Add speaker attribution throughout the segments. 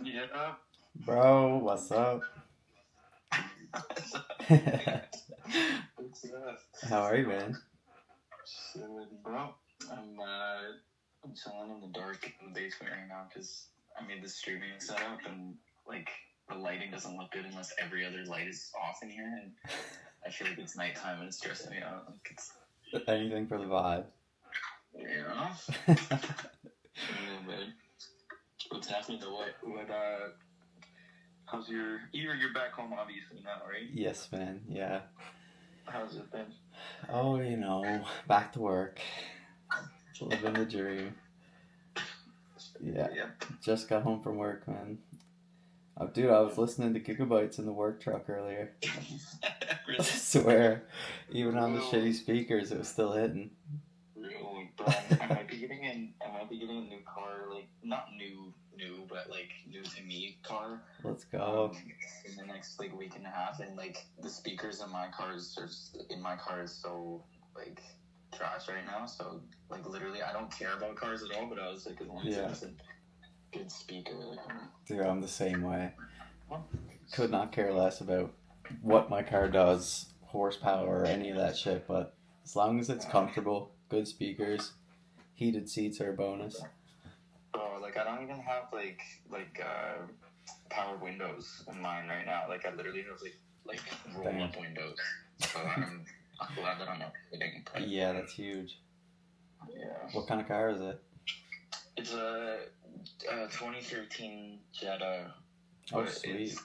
Speaker 1: Yeah.
Speaker 2: Bro, what's up?
Speaker 1: What's up?
Speaker 2: How are you, man?
Speaker 1: Chilling, bro. I'm chilling in the dark in the basement right now because I made this streaming setup and like the lighting doesn't look good unless every other light is off in here, and I feel like it's nighttime and it's stressing me out. Like it's
Speaker 2: Anything for the vibe.
Speaker 1: yeah. Yeah, man. What's happening to what how's you're back home obviously now, right?
Speaker 2: Yes, man. Yeah.
Speaker 1: How's it been?
Speaker 2: Oh, back to work. Living the dream. Yeah. Just got home from work, man. Oh, dude, I was listening to Gigabytes in the work truck earlier.
Speaker 1: Really?
Speaker 2: I swear. Even on the shitty speakers, it was still hitting.
Speaker 1: Really, bro. I might be getting a new car, like not new, but like new to me car.
Speaker 2: Let's go.
Speaker 1: In the next like week and a half, and like the speakers in my car is so like trash right now. So like literally, I don't care about cars at all. But I was like, as long as it's a good speaker.
Speaker 2: Dude, I'm the same way. Could not care less about what my car does, horsepower, or any of that shit. But as long as it's comfortable, good speakers, heated seats are a bonus.
Speaker 1: Bro, like I don't even have like power windows in mine right now. Like I literally have like roll up windows. So I'm glad that I'm not hitting.
Speaker 2: Yeah, that's huge.
Speaker 1: Yeah.
Speaker 2: What kind of car is it?
Speaker 1: It's a 2013 Jetta.
Speaker 2: Oh, sweet.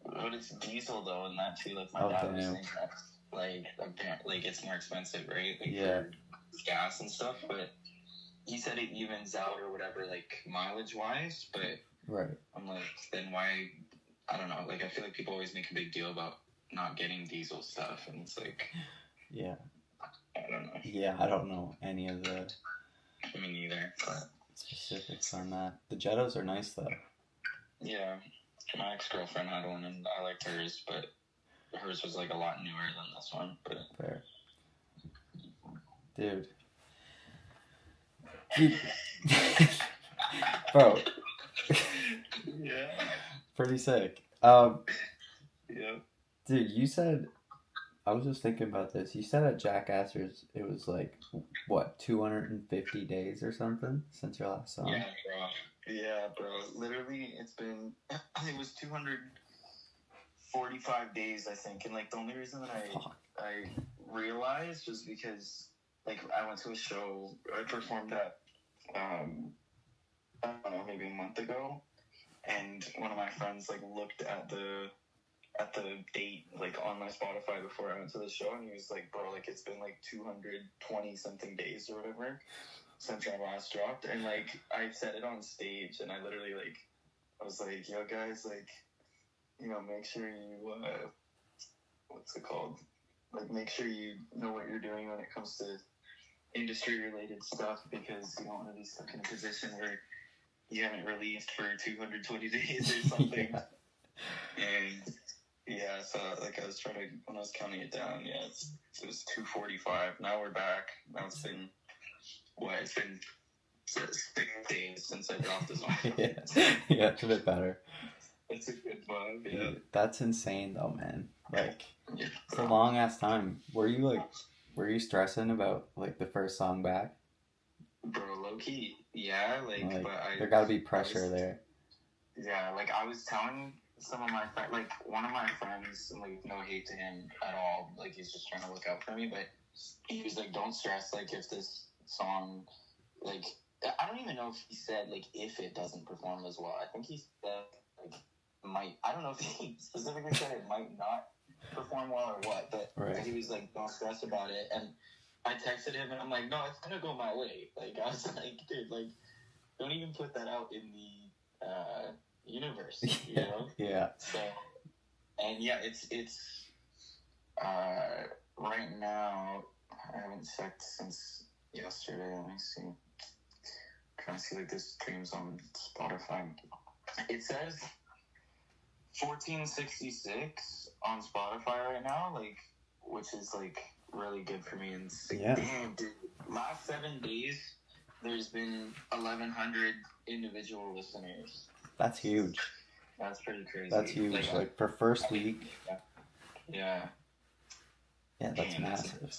Speaker 1: But it's diesel though, and that too. Like my dad was saying that, like it's more expensive, right? Like for gas and stuff, but he said it evens out or whatever, like mileage wise. But I'm like, then why? I don't know. Like I feel like people always make a big deal about not getting diesel stuff, and it's like,
Speaker 2: yeah,
Speaker 1: I don't know.
Speaker 2: Yeah, I don't know any of the.
Speaker 1: Me neither. But
Speaker 2: specifics on that. The Jettas are nice though. Yeah.
Speaker 1: My ex-girlfriend had one and I liked hers, but hers was like a lot newer than this one. But
Speaker 2: fair. Dude. Bro.
Speaker 1: Yeah.
Speaker 2: Pretty sick.
Speaker 1: Yeah.
Speaker 2: Dude, you said, I was just thinking about this. You said at Jackassers it was like, what, 250 days or something since your last song?
Speaker 1: Yeah, bro. Literally, it was 245 days, I think. And, like, the only reason that I realized was because, like, I went to a show, I performed at, I don't know, maybe a month ago. And one of my friends, like, looked at the date, like, on my Spotify before I went to the show. And he was like, bro, like, it's been, like, 220-something days or whatever since I last dropped, and like I said it on stage, and I literally like I was like, yo guys, like, make sure you what's it called, like make sure you know what you're doing when it comes to industry related stuff, because you don't want to be stuck in a position where you haven't released for 220 days or something. And yeah, so like I was when I was counting it down, it was 245. Now we're back. Now it's been it's been 6 days since I dropped this one.
Speaker 2: Yeah, it's a bit better.
Speaker 1: It's a good vibe, yeah.
Speaker 2: Dude, that's insane though, man. Like, it's a long ass time. Were you stressing about like the first song back?
Speaker 1: Bro, low key, yeah. Like but
Speaker 2: there gotta be pressure there.
Speaker 1: Yeah, like I was telling some of my friends, like one of my friends, like no hate to him at all, like he's just trying to look out for me, but he was like, don't stress, like if this song, like I don't even know if he said like if it doesn't perform as well. I think he said like might. I don't know if he specifically said it might not perform well or what, but he was like, don't stress about it. And I texted him and I'm like, no, it's gonna go my way. Like I was like, dude, like don't even put that out in the universe, you know?
Speaker 2: Yeah.
Speaker 1: So, and yeah, it's right now I haven't checked since yesterday. Let me see. I'm trying to see like the streams on Spotify. It says 1466 on Spotify right now, like, which is like really good for me. And damn, dude, last 7 days there's been 1,100 individual listeners.
Speaker 2: That's huge.
Speaker 1: That's pretty crazy.
Speaker 2: That's huge. Like for first week.
Speaker 1: Yeah.
Speaker 2: Yeah, that's massive.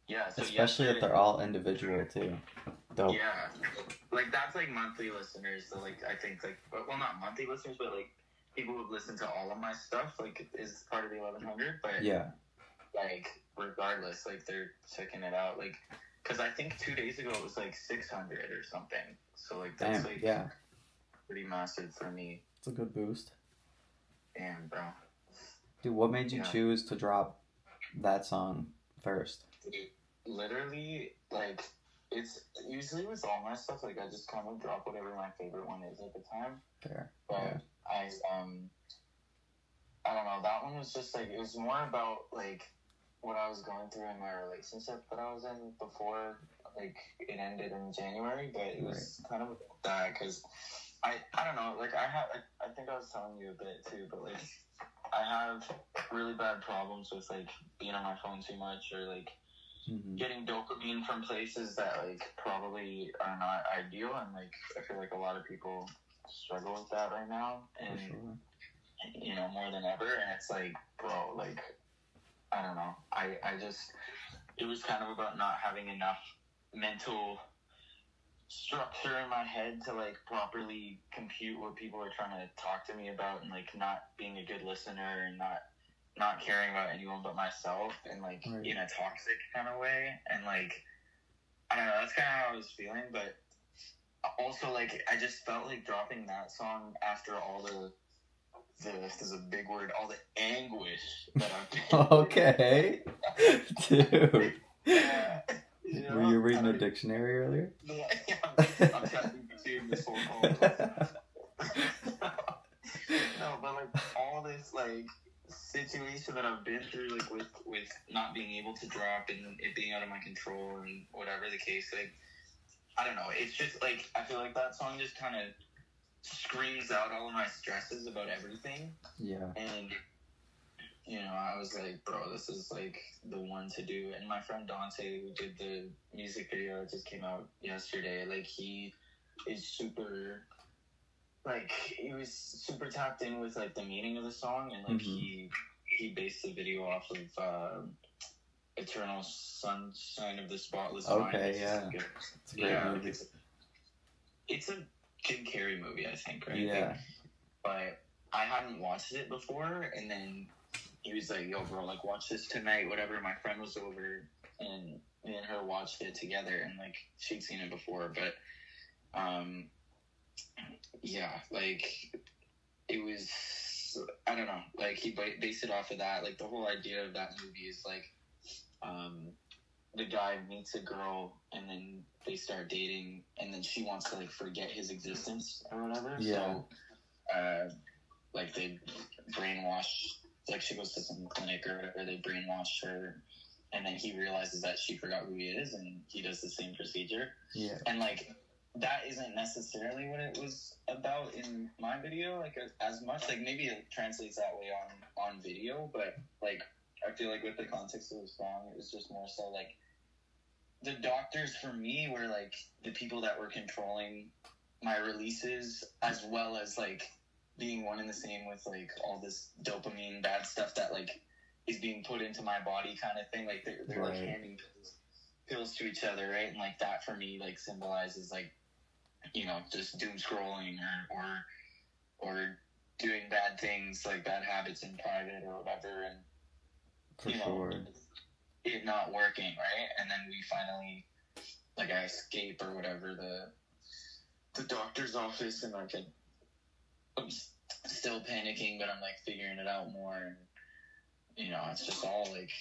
Speaker 1: Yeah. So
Speaker 2: especially if they're all individual too. Dope.
Speaker 1: Yeah. Like that's like monthly listeners. So like I think like well not monthly listeners but like people who've listened to all of my stuff like is part of the 1100. But
Speaker 2: yeah.
Speaker 1: Like regardless, like they're checking it out. Like because I think 2 days ago it was like 600 or something. So like that's like pretty massive for me.
Speaker 2: It's a good boost.
Speaker 1: Damn, bro.
Speaker 2: Dude, what made you choose to drop that song first?
Speaker 1: Dude, literally, like, it's usually with all my stuff, like, I just kind of drop whatever my favorite one is at the time.
Speaker 2: Fair.
Speaker 1: But I don't know, that one was just, like, it was more about, like, what I was going through in my relationship that I was in before, like, it ended in January, but it was kind of that, because I don't know, like, I think I was telling you a bit, too, but, like, I have really bad problems with, like, being on my phone too much or, like, getting dopamine from places that, like, probably are not ideal. And, like, I feel like a lot of people struggle with that right now. And, you know, more than ever. And it's like, bro, like, I don't know. I just, it was kind of about not having enough mental structure in my head to like properly compute what people are trying to talk to me about, and like not being a good listener and not caring about anyone but myself, and like in a toxic kind of way. And like I don't know, that's kind of how I was feeling. But also like I just felt like dropping that song after all the this is a big word, all the anguish that I've been
Speaker 2: okay dude.
Speaker 1: You know,
Speaker 2: were you reading a dictionary earlier?
Speaker 1: Yeah, I'm trying to this whole call. No, but like all this like situation that I've been through, like with not being able to drop and it being out of my control and whatever the case, like I don't know. It's just like I feel like that song just kind of screams out all of my stresses about everything.
Speaker 2: Yeah.
Speaker 1: And you know, I was like, bro, this is, like, the one to do. And my friend Dante, who did the music video that just came out yesterday, like, he is super, like, he was super tapped in with, like, the meaning of the song. And, like, he based the video off of Eternal Sunshine of the Spotless Mind.
Speaker 2: Okay, yeah. It's a great movie.
Speaker 1: It's a Jim Carrey movie, I think, right?
Speaker 2: Yeah.
Speaker 1: Like, but I hadn't watched it before, and then he was like, yo, bro, like, watch this tonight, whatever. My friend was over, and me and her watched it together, and, like, she'd seen it before, but, yeah, like, it was, I don't know, like, he based it off of that. Like, the whole idea of that movie is, like, the guy meets a girl, and then they start dating, and then she wants to, like, forget his existence or whatever, so, like, they brainwash, like, she goes to some clinic or whatever, they brainwash her, and then he realizes that she forgot who he is, and he does the same procedure.
Speaker 2: Yeah.
Speaker 1: And, like, that isn't necessarily what it was about in my video, like, as much. Like, maybe it translates that way on video, but, like, I feel like with the context of the song, it was just more so, like, the doctors for me were, like, the people that were controlling my releases, as well as, like, being one and the same with, like, all this dopamine bad stuff that, like, is being put into my body kind of thing. Like, they're like, handing pills to each other, right? And, like, that for me, like, symbolizes, like, you know, just doom scrolling or doing bad things, like, bad habits in private or whatever. And,
Speaker 2: for
Speaker 1: you know, it not working, right? And then we finally, like, I escape or whatever the doctor's office, and, like, I'm still panicking, but I'm, like, figuring it out more. And, you know, it's just all, like,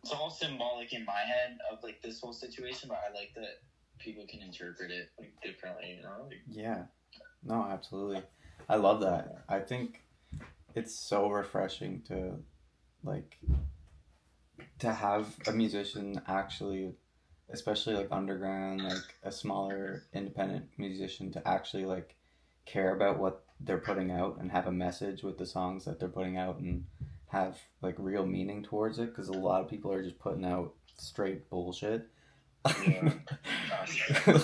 Speaker 1: it's all symbolic in my head of, like, this whole situation, but I like that people can interpret it, like, differently, you know? Like,
Speaker 2: yeah. No, absolutely. I love that. I think it's so refreshing to, like, to have a musician actually, especially, like, underground, like, a smaller independent musician, to actually, like, care about what they're putting out and have a message with the songs that they're putting out and have, like, real meaning towards it, because a lot of people are just putting out straight bullshit.
Speaker 1: Yeah.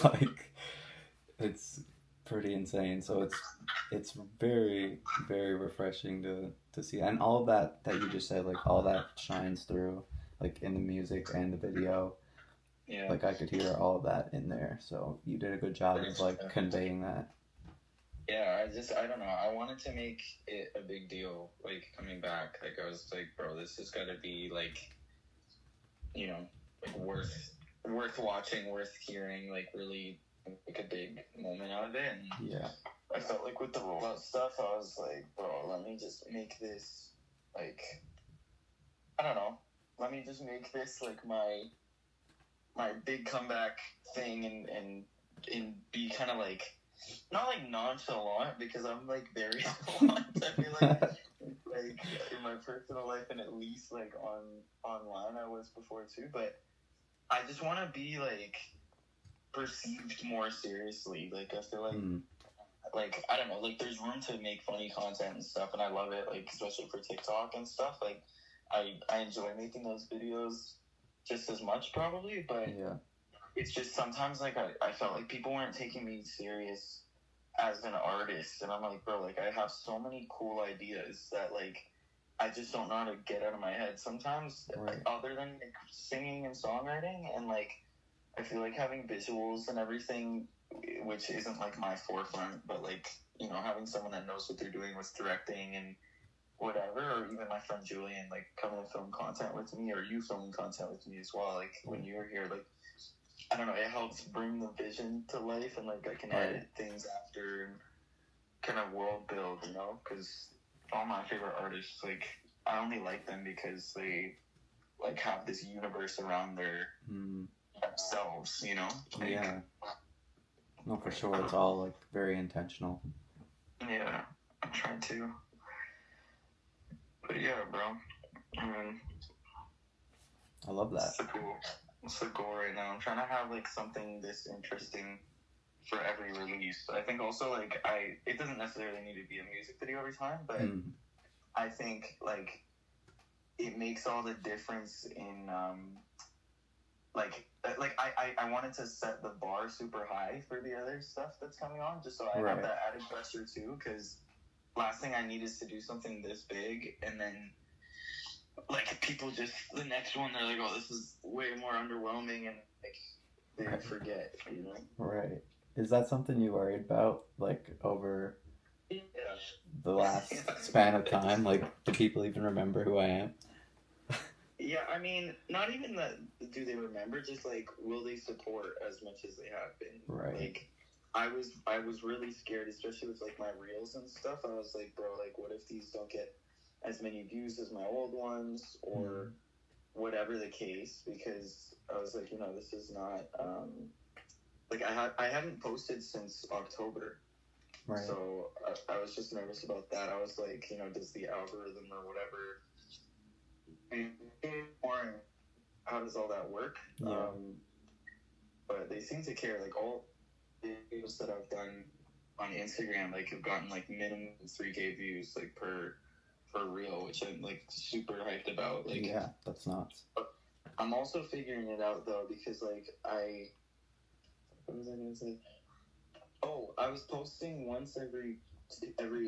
Speaker 2: Like, pretty insane. So it's very, very refreshing to see, and all of that you just said, like all that shines through, like in the music and the video.
Speaker 1: Yeah.
Speaker 2: Like I could hear all of that in there. So you did a good job of like conveying that.
Speaker 1: Yeah, I don't know. I wanted to make it a big deal, like coming back. Like I was like, bro, this has got to be like, you know, like worth watching, worth hearing, like really like a big moment out of it. And
Speaker 2: yeah,
Speaker 1: I felt like with the rollout stuff, I was like, bro, let me just make this like, I don't know, let me just make this like my big comeback thing, and be kind of like, not like nonchalant, because I'm like very nonchalant. I feel like in my personal life, and at least like online I was before too, but I just want to be like perceived more seriously. Like I feel like like I don't know, like there's room to make funny content and stuff, and I love it, like especially for TikTok and stuff. Like I enjoy making those videos just as much probably, but
Speaker 2: yeah,
Speaker 1: it's just sometimes like I felt like people weren't taking me serious as an artist, and I'm like, bro, like I have so many cool ideas that like I just don't know how to get out of my head sometimes,
Speaker 2: right.
Speaker 1: other than like, singing and songwriting, and like I feel like having visuals and everything, which isn't like my forefront, but like, you know, having someone that knows what they're doing with directing and whatever, or even my friend Julian, like coming and film content with me, or you filming content with me as well, like when you were here, like I don't know, it helps bring the vision to life, and like I can edit things after and kind of world build, you know, because all my favorite artists, like I only like them because they like have this universe around their themselves, you know. Like,
Speaker 2: yeah. No, for sure. It's all like very intentional.
Speaker 1: Yeah, I'm trying to. But yeah, bro. I mean,
Speaker 2: I love that.
Speaker 1: It's the goal right now. I'm trying to have like something this interesting for every release. I think also like it doesn't necessarily need to be a music video every time, but I think like it makes all the difference in I wanted to set the bar super high for the other stuff that's coming on, just so I have that added pressure too, because last thing I need is to do something this big and then like people just the next one they're like, oh, this is way more underwhelming, and like they forget, you know.
Speaker 2: Right. Is that something you worried about, like over the last span of time? Like, do people even remember who I am?
Speaker 1: Yeah, I mean, not even that. Do they remember? Just like, will they support as much as they have been?
Speaker 2: Right.
Speaker 1: Like, I was really scared, especially with like my reels and stuff. I was like, bro, like, what if these don't get as many views as my old ones, or whatever the case? Because I was like, you know, this is not like I hadn't posted since October.
Speaker 2: Right.
Speaker 1: So I was just nervous about that. I was like, you know, does the algorithm or whatever, or how does all that work?
Speaker 2: Yeah.
Speaker 1: But they seem to care. Like all the videos that I've done on Instagram, like have gotten like minimum 3K views like per reel, which I'm like super hyped about. Like,
Speaker 2: yeah, that's nuts.
Speaker 1: I'm also figuring it out though, because like what was I gonna say? Oh, I was posting once every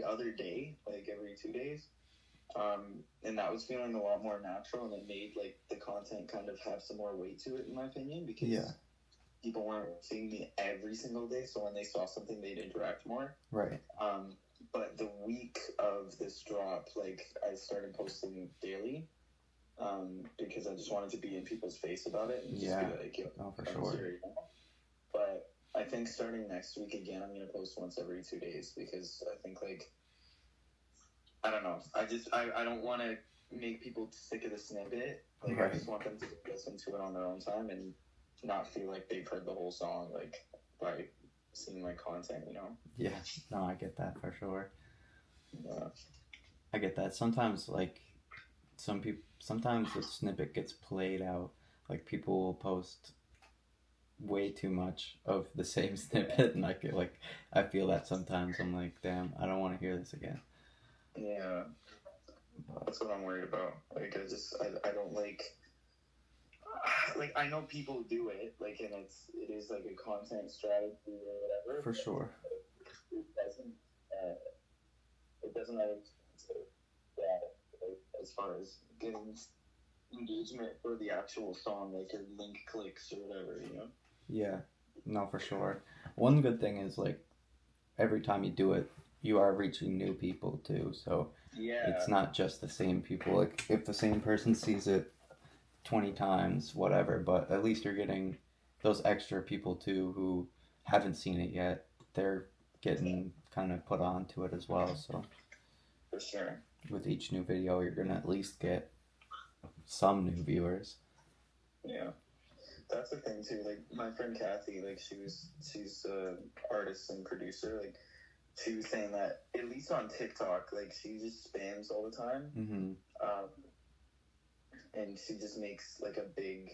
Speaker 1: other day, like every 2 days. And that was feeling a lot more natural, and it made like the content kind of have some more weight to it, in my opinion, because people weren't seeing me every single day, so when they saw something they'd interact more.
Speaker 2: Right.
Speaker 1: But the week of this drop, like I started posting daily, because I just wanted to be in people's face about it, and just be like,
Speaker 2: oh, for sure.
Speaker 1: Here, you know? But I think starting next week again, I'm gonna post once every 2 days, because I think like, I don't know. I don't want to make people sick of the snippet. Like, I just want them to listen to it on their own time and not feel like they've heard the whole song, like, by seeing my content, you know?
Speaker 2: Yeah. No, I get that for sure.
Speaker 1: Yeah.
Speaker 2: I get that. Sometimes, like, sometimes the snippet gets played out. Like, people will post way too much of the same snippet, and I feel that sometimes. I'm like, damn, I don't want to hear this again.
Speaker 1: Yeah, that's what I'm worried about. Like, I don't like I know people do it, like, and it is like a content strategy or whatever.
Speaker 2: For sure.
Speaker 1: wasn't that expensive. That like, as far as getting engagement for the actual song, like your link clicks or whatever, you know.
Speaker 2: Yeah, no, for sure. One good thing is like every time you do it, you are reaching new people too. So
Speaker 1: Yeah.
Speaker 2: it's not just the same people. Like if the same person sees it 20 times, whatever, but at least you're getting those extra people too who haven't seen it yet. They're getting kind of put onto it as well. So
Speaker 1: for sure,
Speaker 2: with each new video, you're gonna at least get some new viewers.
Speaker 1: Yeah, that's the thing too. Like my friend Kathy, like she's a artist and producer. Like she was saying that at least on TikTok, like she just spams all the time.
Speaker 2: Mm-hmm.
Speaker 1: And she just makes like a big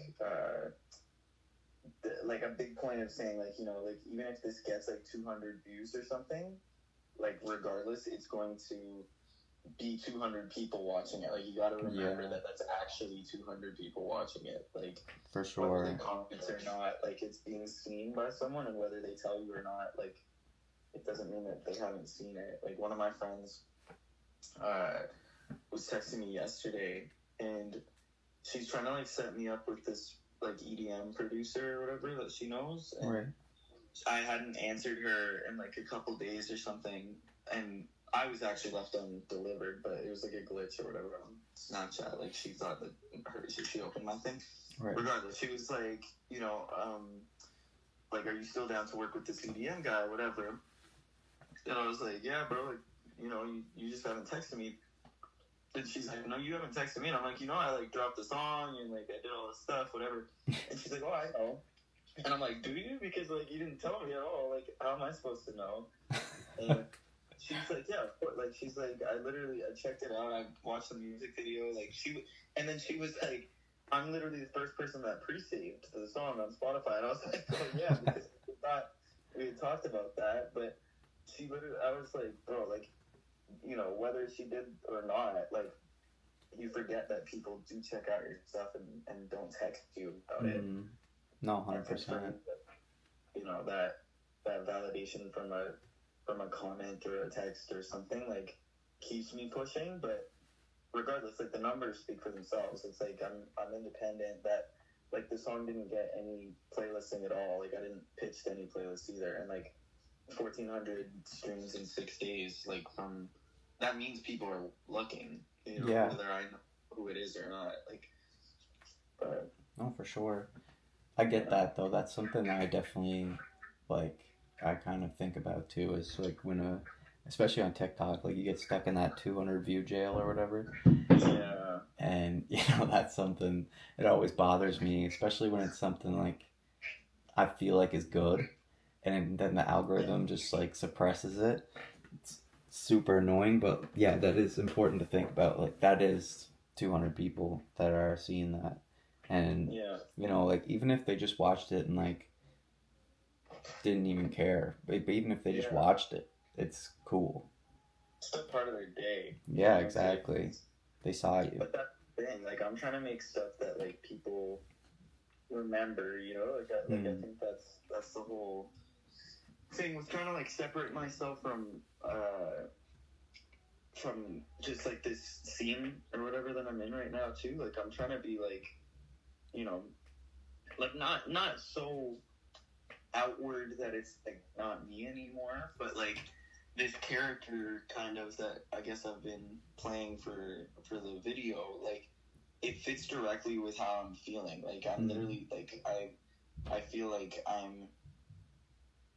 Speaker 1: point of saying like, you know, like even if this gets like 200 views or something, like regardless, it's going to be 200 people watching it. Like you got to remember that that's actually 200 people watching it. Like
Speaker 2: for sure,
Speaker 1: whether they comment or not, like it's being seen by someone, and whether they tell you or not, like it doesn't mean that they haven't seen it. Like one of my friends was texting me yesterday, and she's trying to like set me up with this like EDM producer or whatever that she knows. And
Speaker 2: right.
Speaker 1: I hadn't answered her in like a couple days or something, and I was actually left undelivered, but it was like a glitch or whatever on Snapchat. Like she thought that she opened my thing.
Speaker 2: Right.
Speaker 1: Regardless, she was like, you know, like, are you still down to work with this EDM guy or whatever? And I was like, yeah, bro, like, you know, you just haven't texted me. And she's like, no, you haven't texted me. And I'm like, you know, I like dropped the song and like I did all this stuff, whatever. And she's like, oh, I know. And I'm like, do you? Because like you didn't tell me at all. Like, how am I supposed to know? And she's like, yeah, of course. Like, she's like, I checked it out. I watched the music video. Like, and then she was like, I'm literally the first person that pre-saved the song on Spotify. And I was like, oh yeah, because we had talked about that. But she literally, I was like, bro, like, you know, whether she did or not, like, you forget that people do check out your stuff and don't text you about it.
Speaker 2: No, 100%.
Speaker 1: You know, that validation from a comment or a text or something, like, keeps me pushing. But regardless, like, the numbers speak for themselves. It's like I'm independent. That, like, the song didn't get any playlisting at all. Like, I didn't pitch to any playlist either. And like 1,400 streams in 6 days, like, from that means people are looking, you know, whether I know who it is or not. Like, but
Speaker 2: no, for sure. I get that though. That's something I definitely like. I kind of think about too. Is like when especially on TikTok, like you get stuck in that 200 view jail or whatever.
Speaker 1: Yeah.
Speaker 2: And you know that's something. It always bothers me, especially when it's something like I feel like is good, and then the algorithm just like suppresses it. It's super annoying, but yeah, that is important to think about. Like that is 200 people that are seeing that, and you know, like even if they just watched it and like didn't even care, but even if they just watched it, it's cool.
Speaker 1: It's still part of their day.
Speaker 2: Yeah, exactly. They saw you.
Speaker 1: But that's the thing. Like I'm trying to make stuff that like people remember. You know, like I think that's the whole thing with trying to like separate myself from just like this scene or whatever that I'm in right now too. Like I'm trying to be like, you know, like not so outward that it's like not me anymore, but like this character kind of that I guess I've been playing for the video, like it fits directly with how I'm feeling. Like I'm literally like I feel like I'm,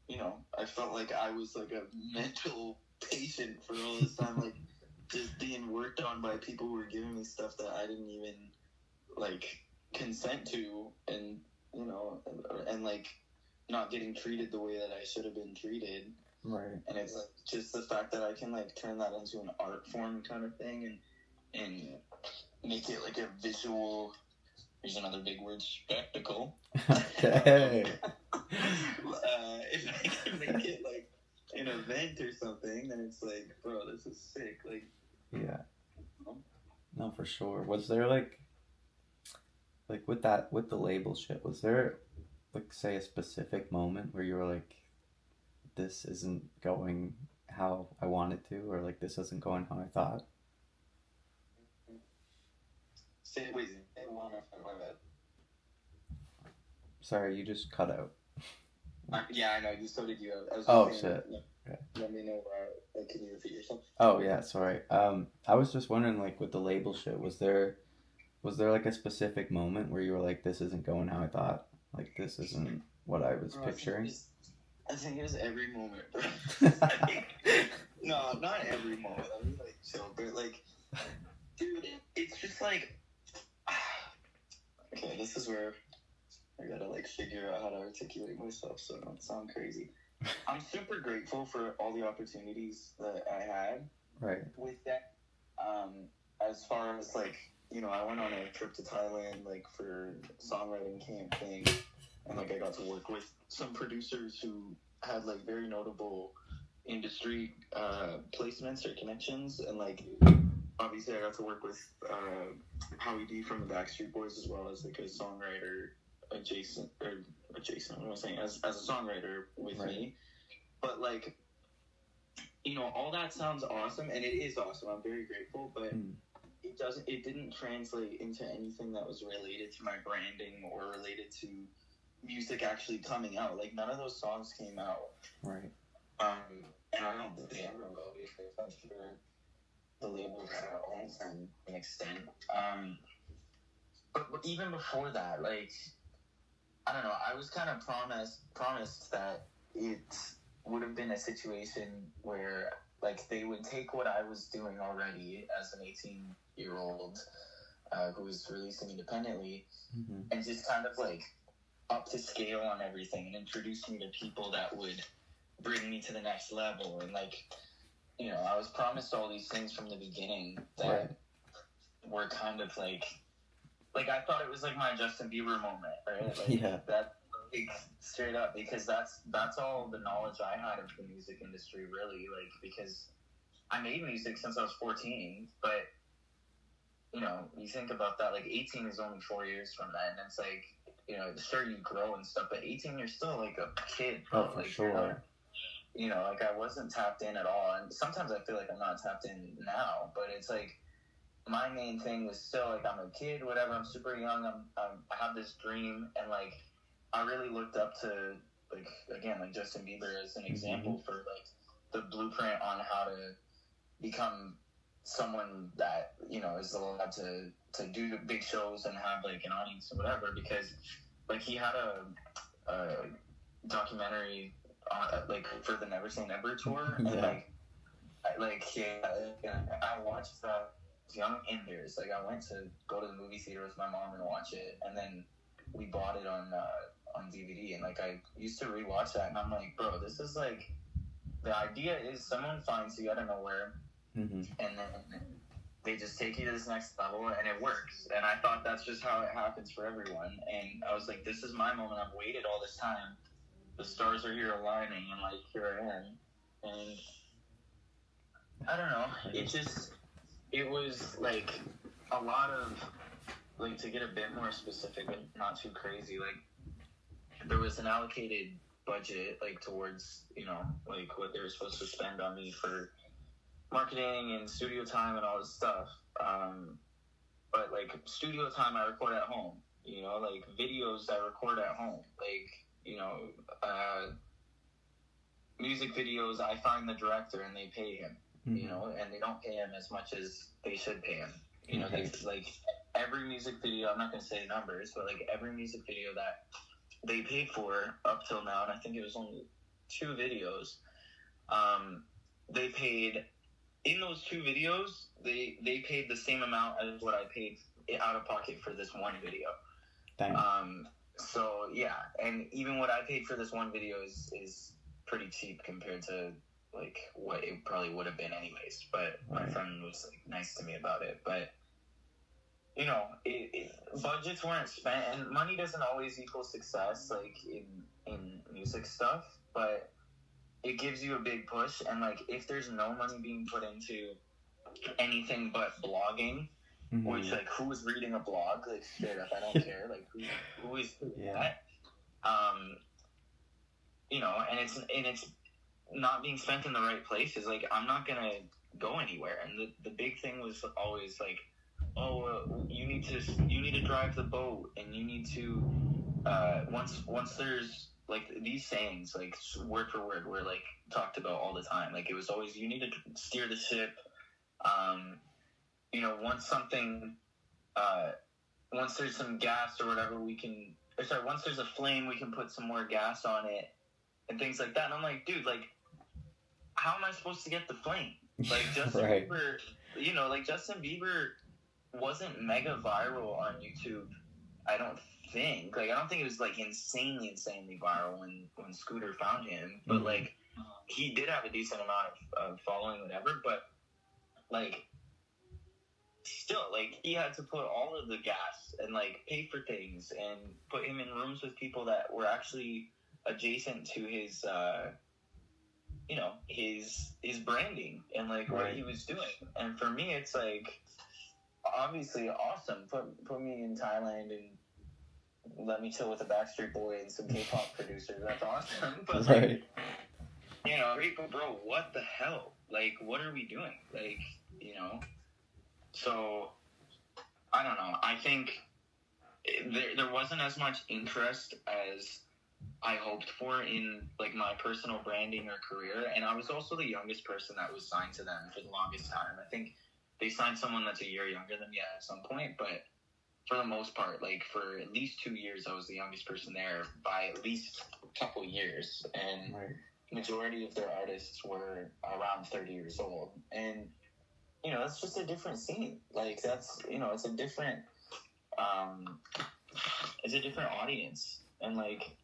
Speaker 1: you know, I felt like I was like a mental patient for all this time, like just being worked on by people who were giving me stuff that I didn't even like consent to, and you know, and like not getting treated the way that I should have been treated.
Speaker 2: Right.
Speaker 1: And it's like just the fact that I can like turn that into an art form kind of thing and make it like a visual, here's another big word, spectacle.
Speaker 2: Okay.
Speaker 1: If I can make it like an event or something, then it's like, bro, this is sick. Like,
Speaker 2: yeah. No, for sure. Was there like with the label shit, was there like say a specific moment where you were like, this isn't going how I wanted to, or like this isn't going how I thought.
Speaker 1: Wait, one my bad.
Speaker 2: Sorry, you just cut out.
Speaker 1: Yeah, I know. So did you. I was
Speaker 2: just saying, shit.
Speaker 1: Okay. Let me know. Can you repeat yourself?
Speaker 2: Oh yeah, sorry. I was just wondering, like, with the label shit, was there like a specific moment where you were like, this isn't going how I thought? Like, this isn't what I was picturing?
Speaker 1: I think it was every moment, bro. No, not every moment. I mean, like, chill, but like, dude, it's just like, okay, this is where I gotta like figure out how to articulate myself so I don't sound crazy. I'm super grateful for all the opportunities that I had.
Speaker 2: Right.
Speaker 1: With that, as far as like, you know, I went on a trip to Thailand like for songwriting camp thing, and like I got to work with some producers who had like very notable industry placements or connections, and like obviously I got to work with Howie D from the Backstreet Boys as well as like a songwriter adjacent. What am I saying? As a songwriter with me, but like, you know, all that sounds awesome, and it is awesome. I'm very grateful, but it didn't translate into anything that was related to my branding or related to music actually coming out. Like, none of those songs came out.
Speaker 2: Right.
Speaker 1: And I don't think they ever will, because I'm sure the label kind of owns them to an extent. But even before that, like, I don't know, I was kind of promised that it would have been a situation where, like, they would take what I was doing already as an 18-year-old who was releasing independently and just kind of, like, up to scale on everything and introduce me to people that would bring me to the next level. And, like, you know, I was promised all these things from the beginning that were kind of, like, I thought it was, like, my Justin Bieber moment, right? Like, that, like, straight up, because that's all the knowledge I had of the music industry, really, like, because I made music since I was 14, but, you know, you think about that, like, 18 is only 4 years from that, and it's, like, you know, sure, you grow and stuff, but 18, you're still, like, a kid, bro.
Speaker 2: Oh, for
Speaker 1: like,
Speaker 2: sure.
Speaker 1: You know, like, I wasn't tapped in at all, and sometimes I feel like I'm not tapped in now, but it's, like, my main thing was still, like, I'm a kid, whatever, I'm super young, I have this dream, and, like, I really looked up to, like, again, like, Justin Bieber as an example for, like, the blueprint on how to become someone that, you know, is allowed to do big shows and have, like, an audience or whatever, because, like, he had a documentary like, for the Never Say Never tour, and, like, I watched that young in years. Like, I went to go to the movie theater with my mom and watch it, and then we bought it on DVD, and, like, I used to rewatch that, and I'm like, bro, this is, like, the idea is someone finds you out of nowhere, and then they just take you to this next level, and it works. And I thought that's just how it happens for everyone, and I was like, this is my moment. I've waited all this time. The stars are here aligning, and, like, here I am. And I don't know, it was, like, a lot of, like, to get a bit more specific, but not too crazy, like, there was an allocated budget, like, towards, you know, like, what they were supposed to spend on me for marketing and studio time and all this stuff. But, like, studio time I record at home, you know, like, videos I record at home, like, you know, music videos, I find the director and they pay him, you know, and they don't pay him as much as they should pay him. You know, they, like, every music video, I'm not going to say numbers, but, like, every music video that they paid for up till now, and I think it was only 2 videos, they paid, in those 2 videos, they paid the same amount as what I paid out of pocket for this one video.
Speaker 2: Dang.
Speaker 1: So, yeah, and even what I paid for this one video is pretty cheap compared to, like, what it probably would have been anyways, but my friend was, like, nice to me about it. But, you know, budgets weren't spent, and money doesn't always equal success, like, in music stuff, but it gives you a big push, and, like, if there's no money being put into anything but blogging, which, like, who's reading a blog? Like, straight up, I don't care. Like, who is that? You know, and it's not being spent in the right places, like, I'm not gonna go anywhere. And the big thing was always like, you need to drive the boat, and you need to once there's like these sayings, like word for word, were like talked about all the time. Like, it was always, you need to steer the ship. Once there's some gas or whatever, once there's a flame, we can put some more gas on it and things like that. And I'm like, dude, like, how am I supposed to get the flame? Like, Justin
Speaker 2: right.
Speaker 1: Bieber, like, Justin Bieber wasn't mega viral on YouTube, I don't think. Like, I don't think it was, like, insanely viral when Scooter found him. But, like, he did have a decent amount of following, whatever. But, like, still, like, he had to put all of the gas and, like, pay for things and put him in rooms with people that were actually adjacent to his, his branding and, like, what he was doing. And for me, it's, like, obviously awesome. Put me in Thailand and let me chill with a Backstreet Boy and some K-pop producers. That's awesome. But, like, but bro, what the hell? Like, what are we doing? Like, So, I don't know. I think there wasn't as much interest as I hoped for in, like, my personal branding or career. And I was also the youngest person that was signed to them for the longest time. I think they signed someone that's a year younger than me at some point, but for the most part, like, for at least 2 years, I was the youngest person there by at least a couple years. And majority of their artists were around 30 years old. And, it's just a different scene. Like, that's, it's a different audience. And, like,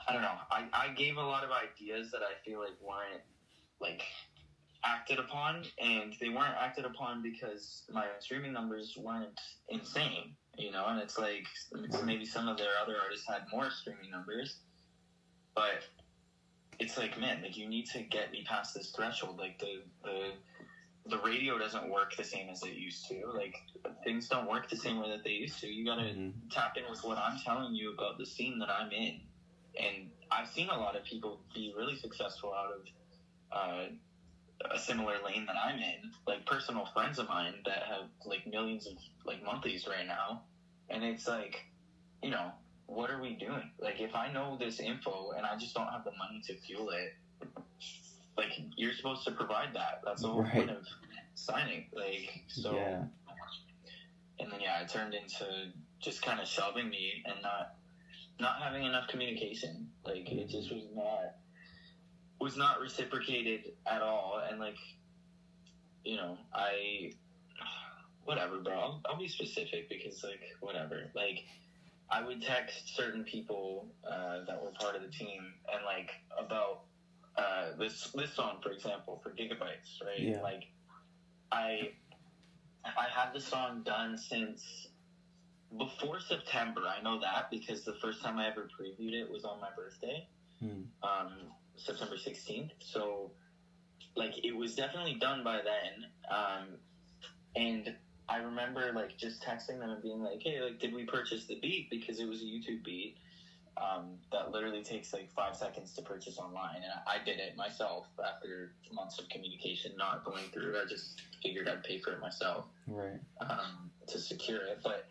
Speaker 1: I don't know. I gave a lot of ideas that I feel like weren't, like, acted upon, and they weren't acted upon because my streaming numbers weren't insane, and it's like, maybe some of their other artists had more streaming numbers, but it's like, man, like, you need to get me past this threshold. Like, the radio doesn't work the same as it used to. Like, things don't work the same way that they used to. You gotta tap in with what I'm telling you about the scene that I'm in. And I've seen a lot of people be really successful out of a similar lane that I'm in, like, personal friends of mine that have, like, millions of, like, monthlies right now. And it's like, what are we doing? Like, if I know this info and I just don't have the money to fuel it, like, you're supposed to provide that. That's the whole point of signing. Like, so, and then, it turned into just kind of shelving me and not having enough communication. Like, it just was not reciprocated at all. And, like, whatever, bro, I'll be specific because, like, whatever, like, I would text certain people that were part of the team and, like, about this song, for example, for Gigabytes, right? Like, I had the song done since before September. I know that because the first time I ever previewed it was on my birthday, September 16th. So, like, it was definitely done by then. And I remember, like, just texting them and being like, hey, like, did we purchase the beat? Because it was a YouTube beat that literally takes, like, 5 seconds to purchase online. And I did it myself after months of communication not going through. I just figured I'd pay for it myself to secure it. But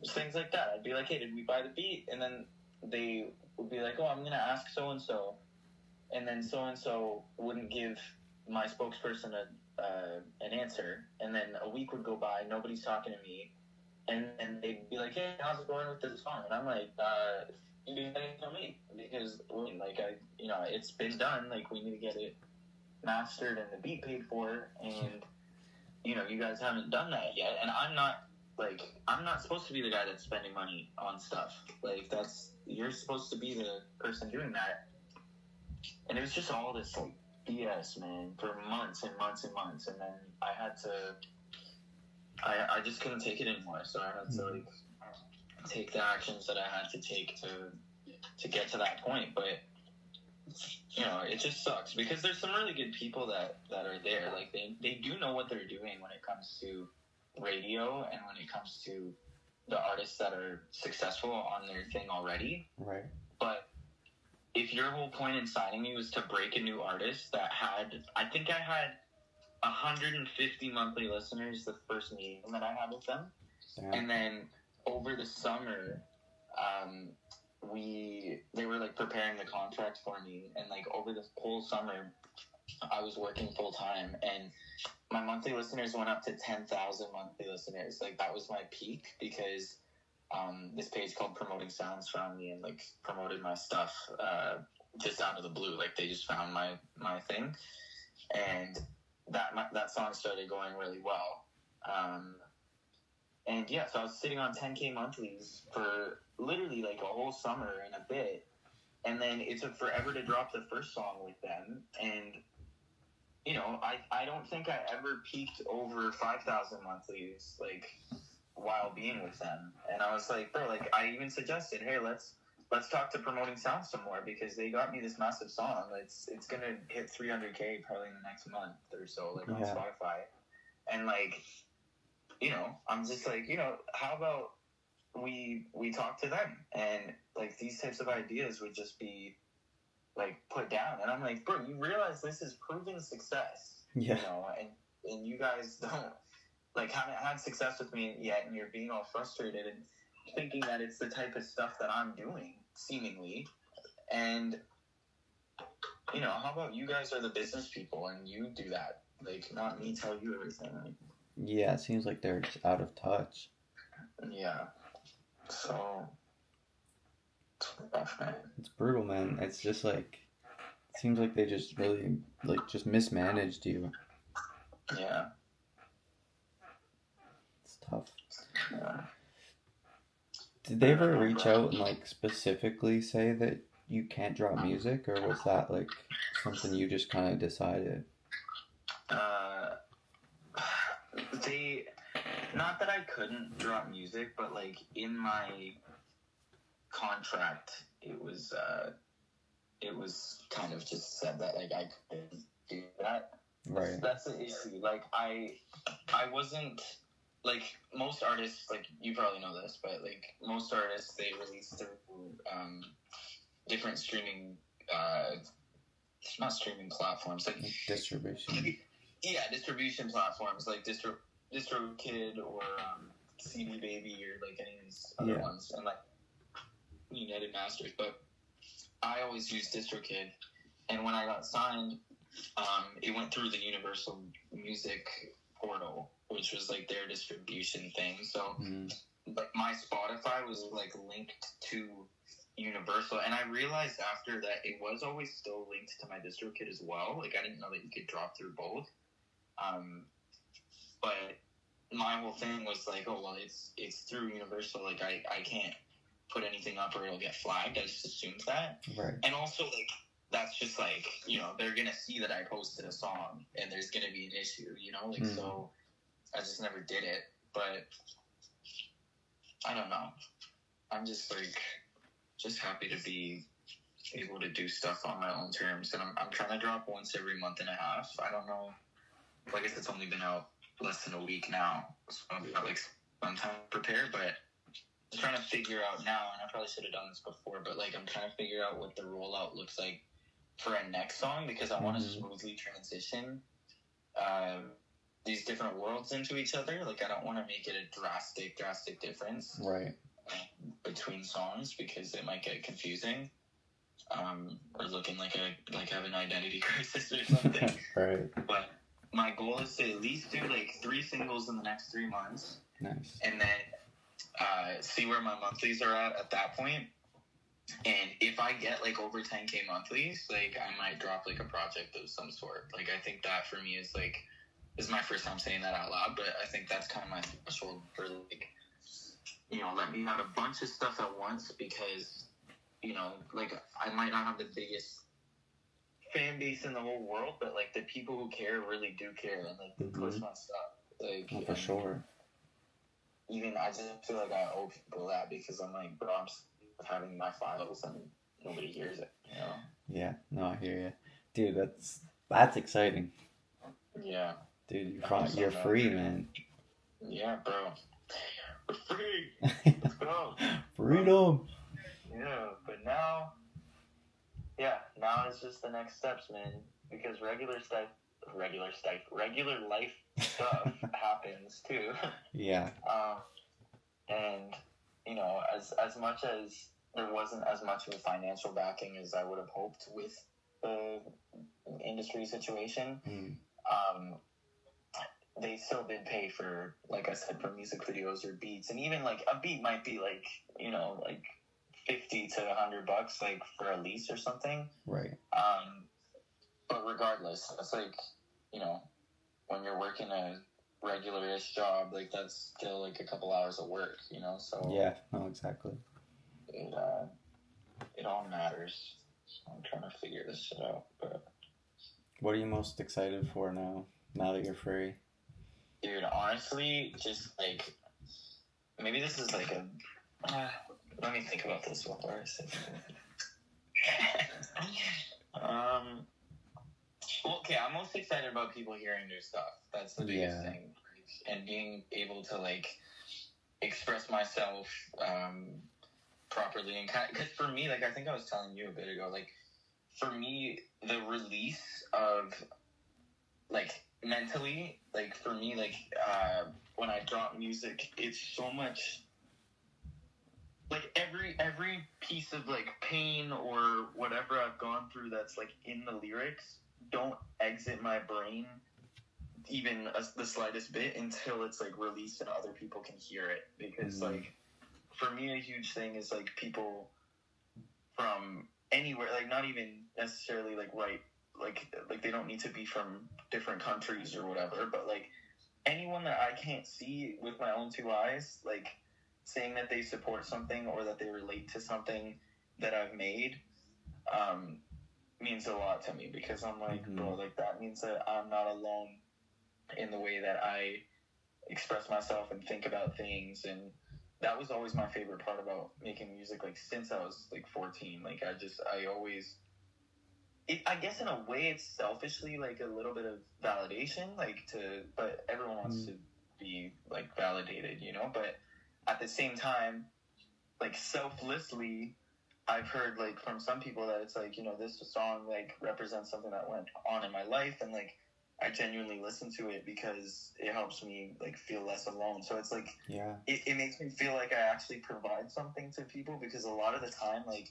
Speaker 1: things like that. I'd be like, hey, did we buy the beat? And then they would be like, oh, I'm going to ask so-and-so. And then so-and-so wouldn't give my spokesperson an answer. And then a week would go by, nobody's talking to me. And they'd be like, hey, how's it going with this song? And I'm like, you didn't tell me. Because, like, it's been done. Like, we need to get it mastered and the beat paid for. And, you guys haven't done that yet. And I'm not supposed to be the guy that's spending money on stuff. Like, you're supposed to be the person doing that. And it was just all this, like, BS, man, for months and months and months. And then I just couldn't take it anymore. So I had to, like, take the actions that I had to take to get to that point. But, it just sucks because there's some really good people that are there. Like, they do know what they're doing when it comes to radio and when it comes to the artists that are successful on their thing already.
Speaker 2: Right.
Speaker 1: But if your whole point in signing me was to break a new artist that had, I think I had 150 monthly listeners the first meeting that I had with them.
Speaker 2: Yeah.
Speaker 1: And then over the summer, they were like preparing the contract for me, and like over the whole summer, I was working full time, and my monthly listeners went up to 10,000 monthly listeners. Like that was my peak because this page called Promoting Sounds found me and like promoted my stuff just out of the blue. Like they just found my thing, and that song started going really well. And yeah, so I was sitting on 10K monthlies for literally like a whole summer and a bit. And then it took forever to drop the first song with them. And, you know, I don't think I ever peaked over 5,000 monthlies, like, while being with them. And I was like, bro, like, I even suggested, hey, let's talk to Promoting Sound some more because they got me this massive song. It's going to hit 300K probably in the next month or so, like, on Spotify. And, like, you know, I'm just like, you know, how about we talk to them, and like these types of ideas would just be like put down. And I'm like, bro, you realize this is proven success, you know, and you guys haven't had success with me yet, and you're being all frustrated and thinking that it's the type of stuff that I'm doing, seemingly. And you know, how about you guys are the business people and you do that, like not me tell you everything. Like,
Speaker 2: yeah, it seems like they're just out of touch.
Speaker 1: Yeah. So it's rough, man.
Speaker 2: It's brutal, man. It's just like, it seems like they just really like just mismanaged you.
Speaker 1: Yeah.
Speaker 2: It's tough.
Speaker 1: Yeah.
Speaker 2: Did they ever reach out and like specifically say that you can't drop music, or was that like something you just kind of decided?
Speaker 1: Not that I couldn't drop music, but like in my contract, it was kind of just said that like I couldn't do that.
Speaker 2: Right.
Speaker 1: That's the issue. Like I wasn't, like most artists, like you probably know this, but like most artists, they release through different streaming, not streaming platforms, like
Speaker 2: distribution.
Speaker 1: Yeah, distribution platforms like DistroKid or CD Baby or like any of these other ones, and like United Masters. But I always used DistroKid, and when I got signed, it went through the Universal Music portal, which was like their distribution thing. So like my Spotify was like linked to Universal, and I realized after that it was always still linked to my DistroKid as well. Like I didn't know that you could drop through both. But my whole thing was like, oh well, it's through Universal. Like I can't put anything up or it'll get flagged. I just assumed that.
Speaker 2: Right.
Speaker 1: And also like that's just like, you know, they're gonna see that I posted a song and there's gonna be an issue, you know, like so I just never did it. But I don't know. I'm just like just happy to be able to do stuff on my own terms, and I'm trying to drop once every month and a half. I don't know. I guess it's only been out less than a week now, so I've got like some time to prepare, but I'm trying to figure out now, and I probably should have done this before, but like I'm trying to figure out what the rollout looks like for a next song, because I want to smoothly transition these different worlds into each other. Like I don't want to make it a drastic difference between songs, because it might get confusing. Or looking like I have an identity crisis or something.
Speaker 2: Right.
Speaker 1: But my goal is to at least do like 3 singles in the next 3 months.
Speaker 2: Nice.
Speaker 1: And then see where my monthlies are at that point. And if I get like over 10K monthlies, like I might drop like a project of some sort. Like I think that for me is like, this is my first time saying that out loud, but I think that's kind of my threshold for like, you know, let me have a bunch of stuff at once, because, you know, like I might not have the biggest fan base in the whole world, but like the people who care really do care, and like they push my stuff. Like
Speaker 2: for sure.
Speaker 1: Even I just feel like I owe people that, because I'm like, bro, I'm just having my files and nobody hears it, you know?
Speaker 2: Yeah, no, I hear you, dude. That's exciting.
Speaker 1: Yeah,
Speaker 2: dude, you're free, man.
Speaker 1: Yeah, bro. We're free. Let's go.
Speaker 2: Freedom.
Speaker 1: Yeah, but now yeah, now it's just the next steps, man. Because regular life stuff happens too.
Speaker 2: Yeah.
Speaker 1: And you know, as much as there wasn't as much of a financial backing as I would have hoped with the industry situation, they still did pay for, like I said, for music videos or beats, and even like a beat might be like, you know, like $50 to $100, like for a lease or something.
Speaker 2: Right.
Speaker 1: But regardless, it's like, you know, when you're working a regular-ish job, like that's still like a couple hours of work, you know. So
Speaker 2: yeah, no, exactly.
Speaker 1: It all matters. So I'm trying to figure this shit out. But
Speaker 2: what are you most excited for now that you're free?
Speaker 1: Dude, honestly, just like, maybe this is like a, let me think about this before I say well, okay, I'm most excited about people hearing new stuff. That's the biggest thing. And being able to, like, express myself properly. And because for me, like, I think I was telling you a bit ago, like, for me, the release of, like, mentally, like, for me, like, when I drop music, it's so much, like, every piece of, like, pain or whatever I've gone through that's, like, in the lyrics don't exit my brain even the slightest bit until it's, like, released and other people can hear it. Because, like, for me, a huge thing is, like, people from anywhere, like, not even necessarily, like, like they don't need to be from different countries or whatever, but, like, anyone that I can't see with my own two eyes, like, saying that they support something or that they relate to something that I've made, means a lot to me, because I'm like, bro, like, that means that I'm not alone in the way that I express myself and think about things. And that was always my favorite part about making music, like, since I was, like, 14. Like, I always, I guess in a way it's selfishly, like, a little bit of validation, like, but everyone wants to be, like, validated, you know? But at the same time, like, selflessly, I've heard, like, from some people that it's like, you know, this song, like, represents something that went on in my life, and, like, I genuinely listen to it because it helps me, like, feel less alone. So it's like, it makes me feel like I actually provide something to people, because a lot of the time, like,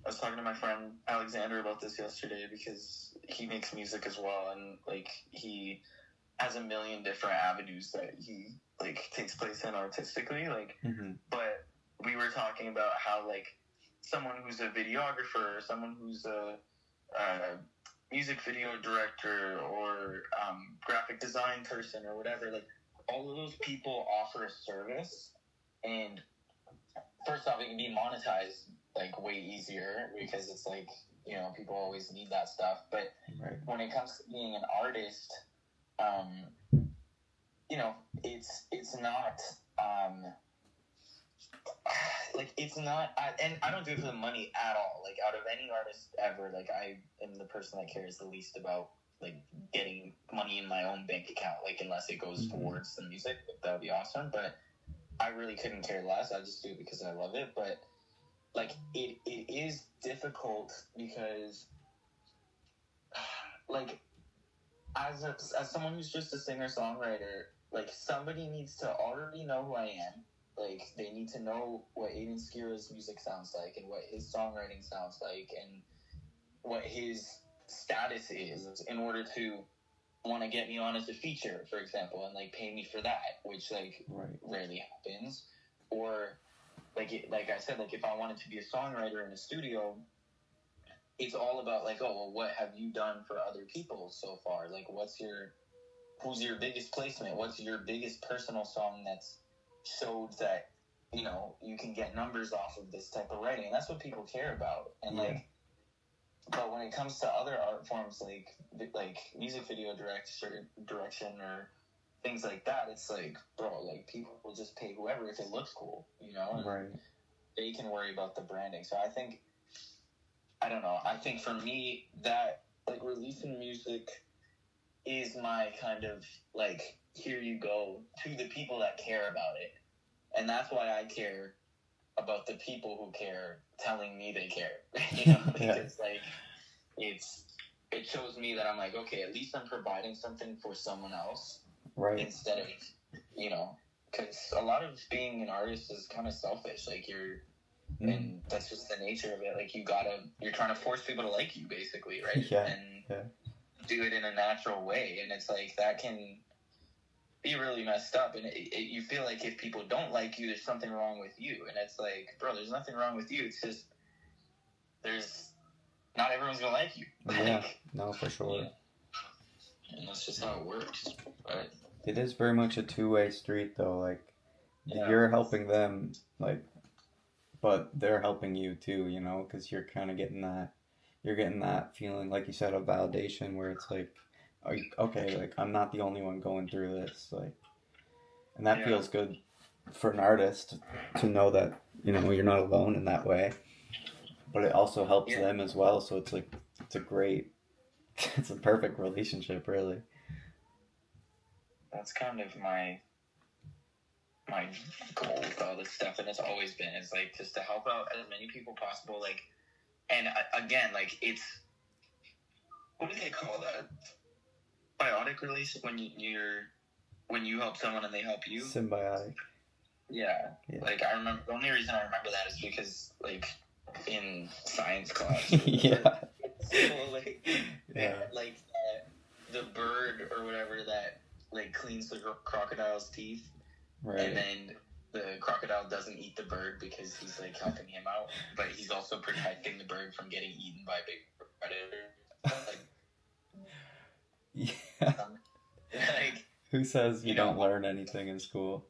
Speaker 1: I was talking to my friend Alexander about this yesterday, because he makes music as well, and, like, he has a million different avenues that he, like, takes place in artistically, like, but we were talking about how, like, someone who's a videographer, or someone who's a music video director, or graphic design person, or whatever, like, all of those people offer a service, and first off, it can be monetized, like, way easier, because it's like, you know, people always need that stuff. But when it comes to being an artist, you know, it's not like, it's not, and I don't do it for the money at all. Like, out of any artist ever, like, I am the person that cares the least about, like, getting money in my own bank account, like, unless it goes towards the music. That would be awesome, but I really couldn't care less. I just do it because I love it. But, like, it is difficult, because, like, as someone who's just a singer-songwriter, like, somebody needs to already know who I am. Like, they need to know what Aidan Skira's music sounds like, and what his songwriting sounds like, and what his status is, in order to want to get me on as a feature, for example, and, like, pay me for that, which, like, rarely happens. Or, like I said, like, if I wanted to be a songwriter in a studio, it's all about, like, oh, well, what have you done for other people so far? Like, who's your biggest placement? What's your biggest personal song that's showed that, you know, you can get numbers off of this type of writing? And that's what people care about. And, like, but when it comes to other art forms, like music video direction or things like that, it's like, bro, like, people will just pay whoever if it looks cool, you know? And they can worry about the branding. So I think, I don't know, I think for me, that, like, releasing music is my kind of, like, here you go to the people that care about it. And that's why I care about the people who care telling me they care. You know,
Speaker 2: Yeah.
Speaker 1: it's like it shows me that I'm like, okay, at least I'm providing something for someone else,
Speaker 2: Right.
Speaker 1: instead of, you know, because a lot of being an artist is kind of selfish. Like and that's just the nature of it. Like you're trying to force people to like you, basically, right?
Speaker 2: Yeah.
Speaker 1: And do it in a natural way, and it's like that can be really messed up, and you feel like if people don't like you, there's something wrong with you, and it's like, bro, there's nothing wrong with you. It's just not everyone's gonna like you.
Speaker 2: Yeah, no, for sure.
Speaker 1: And that's just how it works. But
Speaker 2: it is very much a two-way street, though. Like, you're helping them, like, but they're helping you too, you know, because you're kind of getting that feeling, like you said, of validation, where it's like, okay, like, I'm not the only one going through this, like, and that feels good for an artist to know that, you know, you're not alone in that way. But it also helps them as well, so it's like, it's a perfect relationship, really.
Speaker 1: That's kind of my goal with all this stuff, and it's always been, is like, just to help out as many people possible, like, and again, like, it's, what do they call that? Biotic relation, when you help someone and they help you?
Speaker 2: Symbiotic.
Speaker 1: Yeah. Like, I remember, the only reason I remember that is because, like, in science class.
Speaker 2: Yeah.
Speaker 1: So, like, like the bird or whatever that, like, cleans the crocodile's teeth.
Speaker 2: Right.
Speaker 1: And then the crocodile doesn't eat the bird because he's, like, helping him out, but he's also protecting the bird from getting eaten by a big predator. Like, like,
Speaker 2: who says you don't learn anything in school?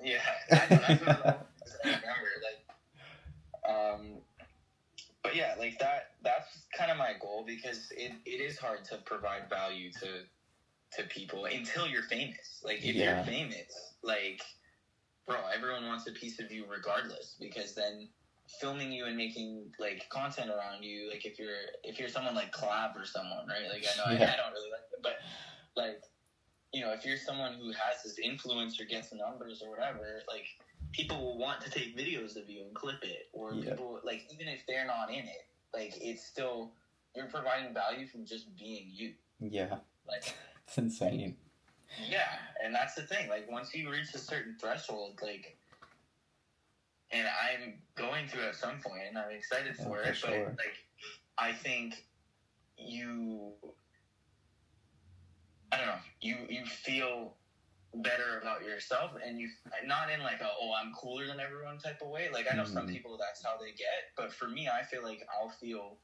Speaker 1: Yeah, I know, that's what I remember. Like, but yeah, like that's kind of my goal, because it is hard to provide value to people until you're famous. Like, if you're famous, like, bro, everyone wants a piece of you regardless, because then filming you and making, like, content around you, like, if you're someone like Collab or someone, right? Like, I know I don't really like it, but, like, you know, if you're someone who has this influence or gets numbers or whatever, like, people will want to take videos of you and clip it, or people, like, even if they're not in it, like, it's still, you're providing value from just being you.
Speaker 2: Yeah.
Speaker 1: Like,
Speaker 2: it's insane.
Speaker 1: Yeah, and that's the thing. Like, once you reach a certain threshold, like, and I'm going to at some point, and I'm excited for it, but, like, I think I don't know, you feel better about yourself, and you, not in like I'm cooler than everyone type of way. Like, I know some people that's how they get, but for me, I feel like I'll feel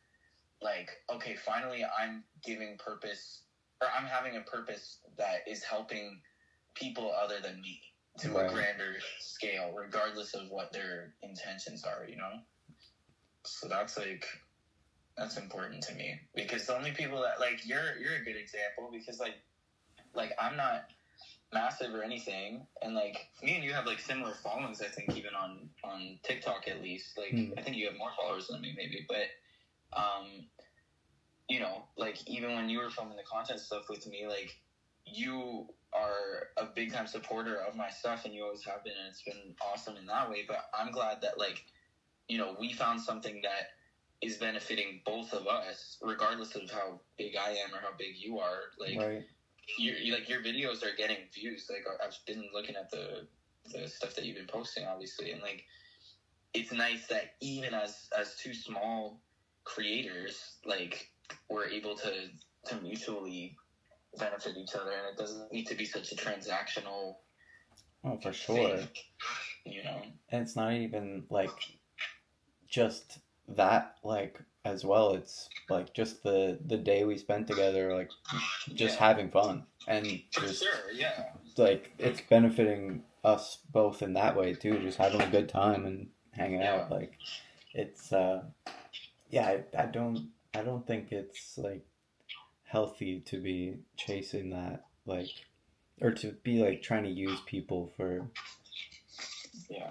Speaker 1: like, okay, finally I'm giving purpose, or I'm having a purpose that is helping people other than me to a grander scale, regardless of what their intentions are, you know? So that's important to me, because the only people that, like, you're a good example, because like I'm not massive or anything, and, like, me and you have, like, similar followings, I think, even on TikTok, at least. Like, I think you have more followers than me, maybe, but you know, like, even when you were filming the content stuff with me, like, you are a big time supporter of my stuff, and you always have been, and it's been awesome in that way. But I'm glad that, like, you know, we found something that is benefiting both of us, regardless of how big I am or how big you are. Like, you like, your videos are getting views. Like, I've been looking at the stuff that you've been posting, obviously, and, like, it's nice that even as two small creators, like, we're able to
Speaker 2: mutually
Speaker 1: benefit each other, and it doesn't need to be such a transactional.
Speaker 2: Oh, for sure.
Speaker 1: Thing, you know,
Speaker 2: and it's not even like just that, like, as well. It's like just the day we spent together, like, just having fun, and just like, it's benefiting us both in that way too, just having a good time and hanging out. Like, it's I don't think it's, like, healthy to be chasing that, like, or to be, like, trying to use people for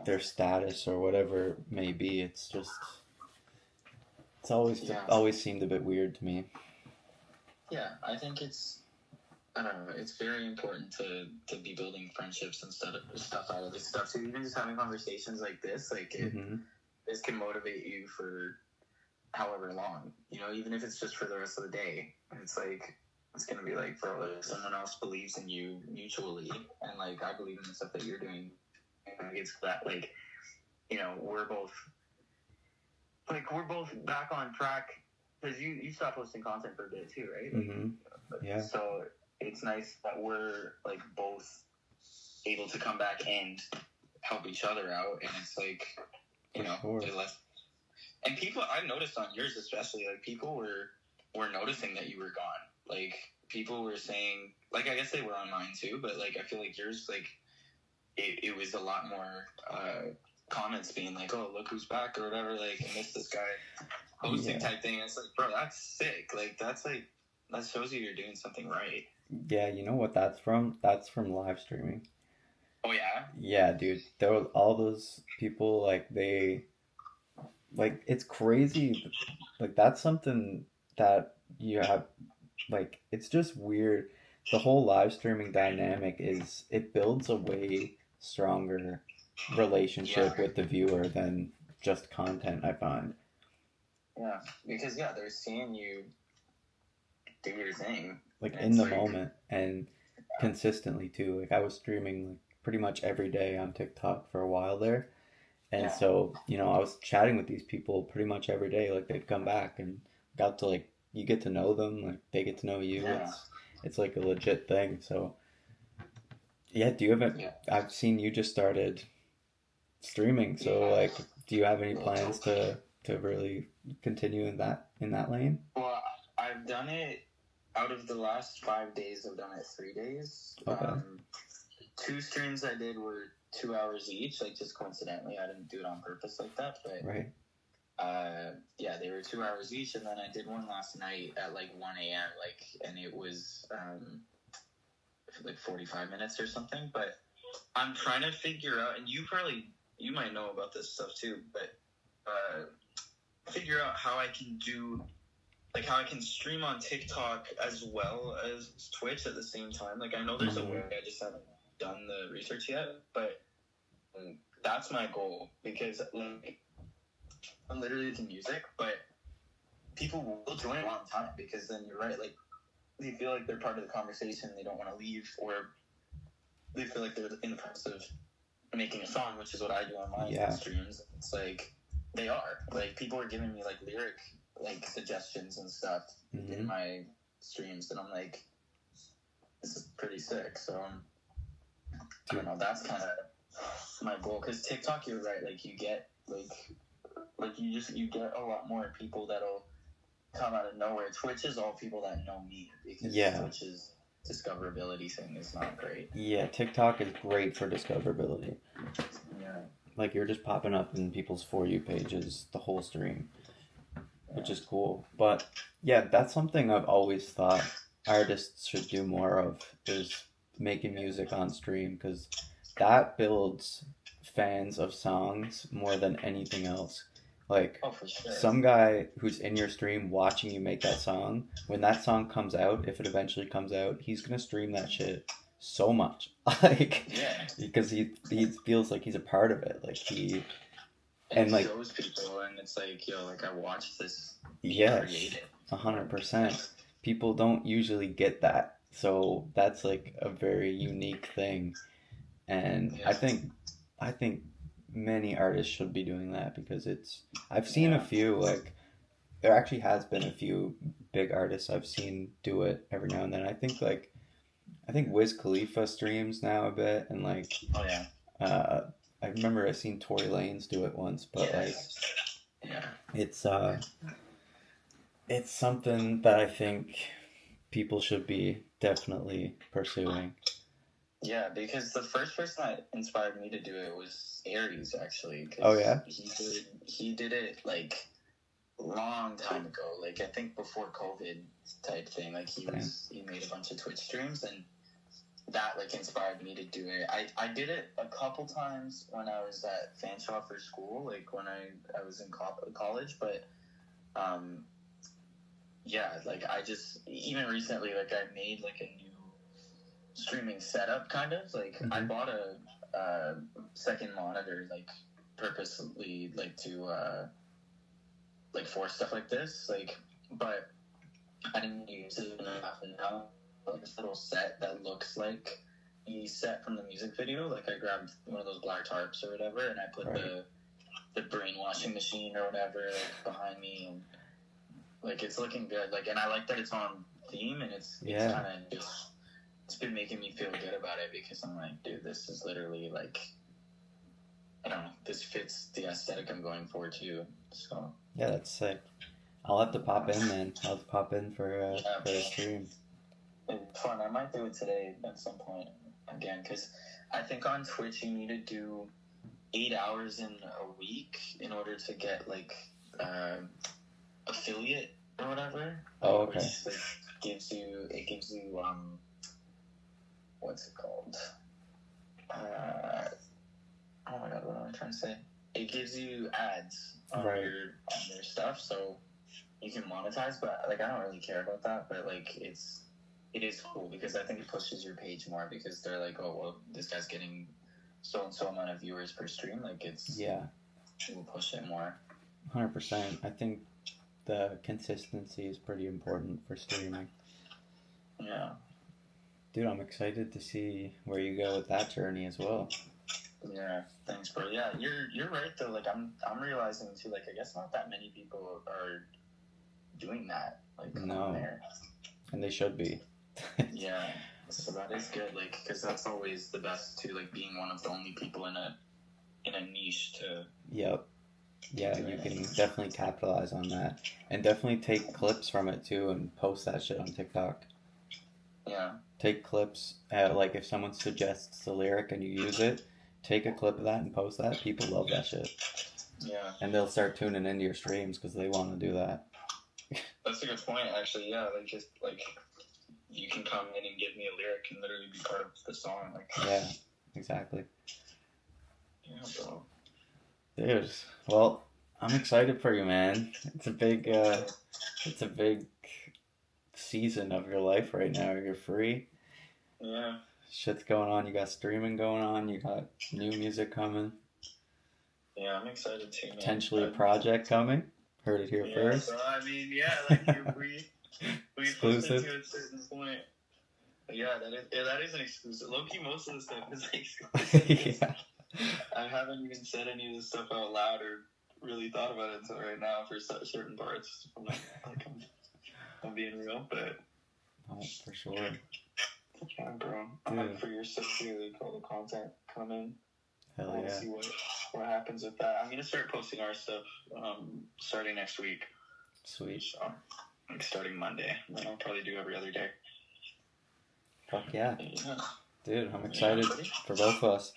Speaker 2: their status or whatever it may be. It's just, it's always seemed a bit weird to me.
Speaker 1: Yeah, I think it's, I don't know, it's very important to be building friendships and stuff out of this stuff. So even just having conversations like this, like, this can motivate you for however long, you know, even if it's just for the rest of the day. It's like, it's gonna be like, bro, like, someone else believes in you mutually, and like I believe in the stuff that you're doing, and it's that, like, you know, we're both back on track, because you stopped posting content for a bit too, right?
Speaker 2: Mm-hmm. Yeah.
Speaker 1: So it's nice that we're like both able to come back and help each other out, and it's like, you know, and people, I noticed on yours especially, like, people were noticing that you were gone. Like, people were saying, like, I guess they were on mine too, but like, I feel like yours, like, it was a lot more comments being like, oh, look who's back, or whatever, like, I missed this guy hosting type thing. And it's like, bro, that's sick. Like, that's like, that shows you you're doing something right.
Speaker 2: Yeah, you know what that's from? That's from live streaming.
Speaker 1: Oh, yeah?
Speaker 2: Yeah, dude. There was all those people, like, like, it's crazy. Like, that's something that you have, like, it's just weird. The whole live streaming dynamic is, it builds a way stronger relationship with the viewer than just content, I find.
Speaker 1: Yeah, because, they're seeing you do your thing.
Speaker 2: Like, in the moment, and consistently, too. Like, I was streaming, like, pretty much every day on TikTok for a while there. And so, you know, I was chatting with these people pretty much every day. Like, they'd come back and got to, like, you get to know them. Like, they get to know you. Yeah. It's like a legit thing. So, yeah, do you have I've seen you just started streaming. So, like, do you have any plans to really continue in that lane?
Speaker 1: Well, I've done it, out of the last 5 days, I've done it 3 days.
Speaker 2: Okay.
Speaker 1: 2 streams I did were 2 hours each, like, just coincidentally. I didn't do it on purpose like that, but
Speaker 2: right.
Speaker 1: They were 2 hours each, and then I did one last night at like 1 a.m. like, and it was like 45 minutes or something. But I'm trying to figure out, and you might know about this stuff too, but figure out how I can do, like, how I can stream on TikTok as well as Twitch at the same time. Like, I know there's a way, I just haven't done the research yet, but that's my goal, because, like, I'm literally into music, but people will join a long time, because then you're right, like, they feel like they're part of the conversation, they don't want to leave, or they feel like they're in the process of making a song, which is what I do on my streams. It's like, they are, like, people are giving me, like, lyric, like, suggestions and stuff in my streams, and I'm like, this is pretty sick. So I don't know, that's kind of my goal, because TikTok, you're right, like, you get you get a lot more people that'll come out of nowhere. Twitch is all people that know me, because Twitch's discoverability thing is not great.
Speaker 2: Yeah, TikTok is great for discoverability.
Speaker 1: Yeah.
Speaker 2: Like, you're just popping up in people's For You pages the whole stream, which is cool. But, yeah, that's something I've always thought artists should do more of, is making music on stream, because that builds fans of songs more than anything else. Like,
Speaker 1: for sure.
Speaker 2: Some guy who's in your stream watching you make that song, when that song comes out, if it eventually comes out, he's gonna stream that shit so much. Like, because he feels like he's a part of it. Like,
Speaker 1: and like, shows people, and it's like, yo, like, I watched this.
Speaker 2: Yes, 100%. People don't usually get that, so that's like a very unique thing, and I think many artists should be doing that, because I've seen a few, like, there actually has been a few big artists I've seen do it every now and then. I think Wiz Khalifa streams now a bit, and like, I remember I seen Tory Lanez do it once, but it's something that I think people should be definitely pursuing.
Speaker 1: Yeah, because the first person that inspired me to do it was Aries, actually.
Speaker 2: Oh, yeah?
Speaker 1: He did it, like, a long time ago. Like, I think before COVID type thing. Like, he made a bunch of Twitch streams, and that, like, inspired me to do it. I did it a couple times when I was at Fanshawe for school, like, when I was in college, but, like, I just, even recently, like, I made, like, a new streaming setup, kind of, like, I bought a second monitor, like, purposely like to like force stuff like this, like, but I didn't use it enough, and now like this little set that looks like the set from the music video. Like I grabbed one of those black tarps or whatever, and I put the brainwashing machine or whatever like, behind me, and like it's looking good. Like, and I like that it's on theme, and it's kind of just, it's been making me feel good about it, because I'm like, dude, this is literally like, I don't know, this fits the aesthetic I'm going for too. So
Speaker 2: yeah, that's sick. I'll have to pop in, man. I'll have to pop in for a stream.
Speaker 1: It's fun. I might do it today at some point again, because I think on Twitch you need to do 8 hours in a week in order to get like affiliate or whatever.
Speaker 2: Oh, okay.
Speaker 1: Which like, gives you what's it called? Oh my god, what am I trying to say? It gives you ads on your stuff, so you can monetize. But like, I don't really care about that. But like, it is cool, because I think it pushes your page more, because they're like, oh well, this guy's getting so and so amount of viewers per stream. Like it will push it more.
Speaker 2: 100%. I think the consistency is pretty important for streaming.
Speaker 1: Yeah.
Speaker 2: Dude, I'm excited to see where you go with that journey as well.
Speaker 1: Yeah, thanks, bro. Yeah, you're right though. Like I'm realizing too. Like I guess not that many people are doing that. Like
Speaker 2: no,
Speaker 1: there.
Speaker 2: And they should be.
Speaker 1: Yeah, so that is good. Like, because that's always the best too. Like being one of the only people in a niche to.
Speaker 2: Yep. Yeah, you can definitely capitalize on that, and definitely take clips from it too, and post that shit on TikTok.
Speaker 1: Yeah.
Speaker 2: Take clips. Like if someone suggests a lyric and you use it, take a clip of that and post that. People love that shit.
Speaker 1: Yeah.
Speaker 2: And they'll start tuning into your streams because they want to do that.
Speaker 1: That's a good point, actually. Yeah, like just like you can come in and give me a lyric and literally be part of the song. Like.
Speaker 2: Yeah, exactly.
Speaker 1: Yeah, bro.
Speaker 2: Dude, well, I'm excited for you, man. It's a big season of your life right now. You're free.
Speaker 1: Yeah.
Speaker 2: Shit's going on. You got streaming going on. You got new music coming.
Speaker 1: Yeah, I'm excited too, man.
Speaker 2: Potentially a project coming. Heard it here first.
Speaker 1: So, I mean, yeah, like we
Speaker 2: exclusive.
Speaker 1: To a certain point. Yeah, that is an exclusive. Low-key, most of the stuff is exclusive.
Speaker 2: Yeah.
Speaker 1: I haven't even said any of this stuff out loud or really thought about it until right now for certain parts. I'm being real, but.
Speaker 2: Oh, for sure.
Speaker 1: Yeah, bro. I'm hyped for your stuff too. Like all the content coming.
Speaker 2: Hell
Speaker 1: I
Speaker 2: yeah.
Speaker 1: see what happens with that. I'm gonna start posting our stuff starting next week.
Speaker 2: Sweet.
Speaker 1: So, like starting Monday. And then I'll probably do every other day.
Speaker 2: Fuck yeah.
Speaker 1: Yeah.
Speaker 2: Dude, I'm excited for both of us.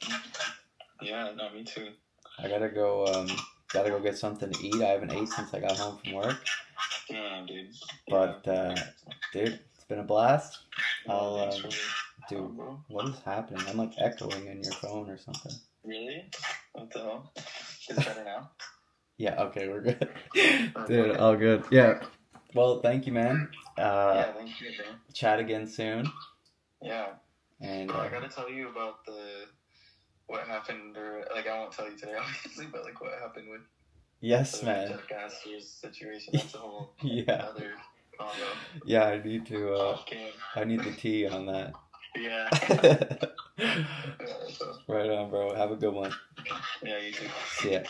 Speaker 1: Yeah, no, me too.
Speaker 2: I gotta go get something to eat. I haven't ate since I got home from work.
Speaker 1: Yeah, dude.
Speaker 2: But dude, it's been a blast. I'll dude,
Speaker 1: bro.
Speaker 2: what is happening? I'm like echoing in your phone or something.
Speaker 1: Really? What the hell? Is it better now?
Speaker 2: Yeah, okay, we're good. Dude, all good. Yeah. Well, thank you, man.
Speaker 1: Yeah, thank you, man.
Speaker 2: Chat again soon.
Speaker 1: Yeah.
Speaker 2: And
Speaker 1: I gotta tell you about what happened, or like I won't tell you today, obviously, but like what happened with
Speaker 2: yes,
Speaker 1: the
Speaker 2: man.
Speaker 1: Jeff Gaster's situation. That's a whole other combo.
Speaker 2: Yeah, I need to. I need the tea on that.
Speaker 1: Yeah.
Speaker 2: Right on, bro. Have a good one.
Speaker 1: Yeah, you too.
Speaker 2: See ya.